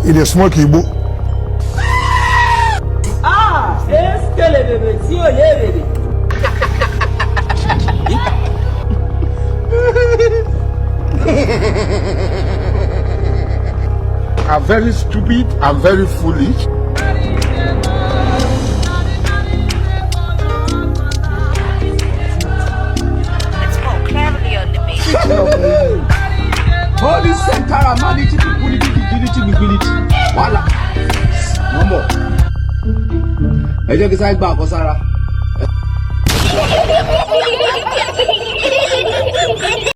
it is smoky book. Ah, it's baby. See you baby. I'm very stupid, I'm very foolish. It's more cleverly on the beat. Holy Sankara, manity, ability. Voila. No more. I just like back, Osara.